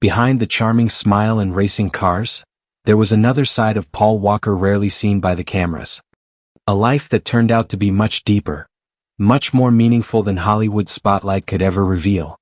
Behind the charming smile and racing cars, there was another side of Paul Walker rarely seen by the cameras. A life that turned out to be much deeper, much more meaningful than Hollywood's spotlight could ever reveal.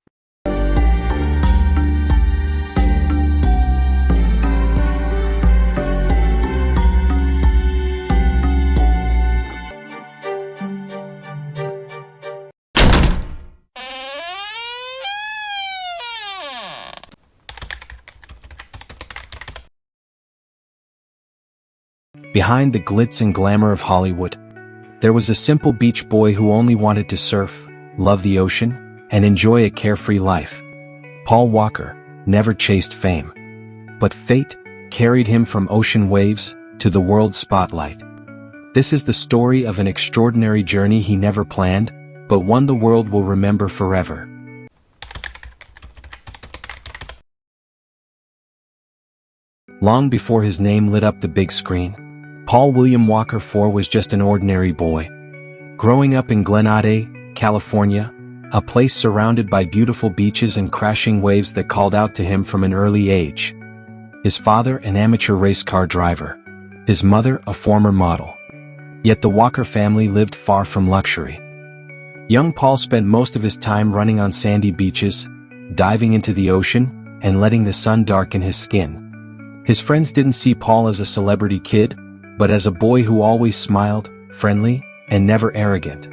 Behind the glitz and glamour of Hollywood, there was a simple beach boy who only wanted to surf, love the ocean, and enjoy a carefree life. Paul Walker never chased fame, but fate carried him from ocean waves to the world spotlight. This is the story of an extraordinary journey he never planned, but one the world will remember forever. Long before his name lit up the big screen, Paul William Walker IV was just an ordinary boy. Growing up in Glenade, California, a place surrounded by beautiful beaches and crashing waves that called out to him from an early age. His father, an amateur race car driver. His mother, a former model. Yet the Walker family lived far from luxury. Young Paul spent most of his time running on sandy beaches, diving into the ocean, and letting the sun darken his skin. His friends didn't see Paul as a celebrity kid, but as a boy who always smiled, friendly, and never arrogant.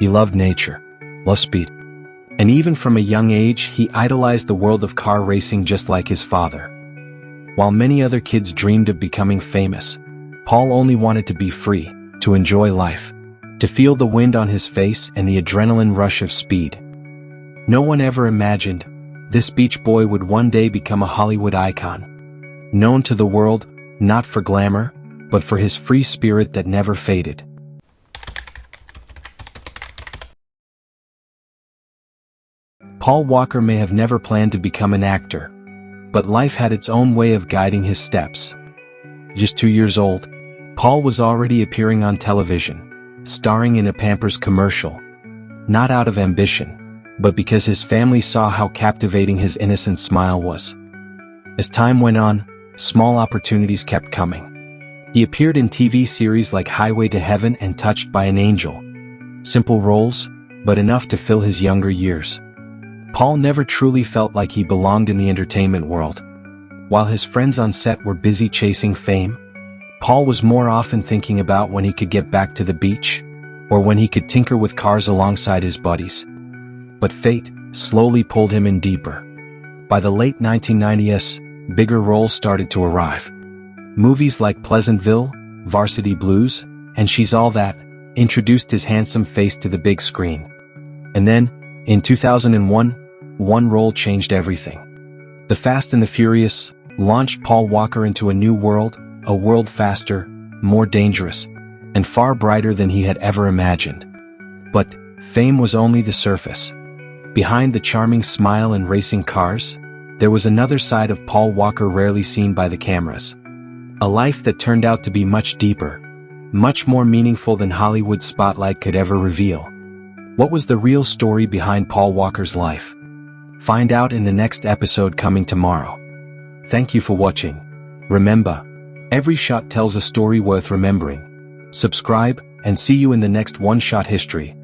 He loved nature, loved speed. And even from a young age, he idolized the world of car racing just like his father. While many other kids dreamed of becoming famous, Paul only wanted to be free, to enjoy life, to feel the wind on his face and the adrenaline rush of speed. No one ever imagined this beach boy would one day become a Hollywood icon, known to the world, not for glamour, but for his free spirit that never faded. Paul Walker may have never planned to become an actor, but life had its own way of guiding his steps. Just 2 years old, Paul was already appearing on television, starring in a Pampers commercial. Not out of ambition, but because his family saw how captivating his innocent smile was. As time went on, small opportunities kept coming. He appeared in TV series like Highway to Heaven and Touched by an Angel. Simple roles, but enough to fill his younger years. Paul never truly felt like he belonged in the entertainment world. While his friends on set were busy chasing fame, Paul was more often thinking about when he could get back to the beach, or when he could tinker with cars alongside his buddies. But fate slowly pulled him in deeper. By the late 1990s, bigger roles started to arrive. Movies like Pleasantville, Varsity Blues, and She's All That introduced his handsome face to the big screen. And then, in 2001, one role changed everything. The Fast and the Furious launched Paul Walker into a new world, a world faster, more dangerous, and far brighter than he had ever imagined. But fame was only the surface. Behind the charming smile and racing cars, there was another side of Paul Walker rarely seen by the cameras. A life that turned out to be much deeper, much more meaningful than Hollywood's spotlight could ever reveal. What was the real story behind Paul Walker's life? Find out in the next episode coming tomorrow. Thank you for watching. Remember, every shot tells a story worth remembering. Subscribe, and see you in the next One Shot History.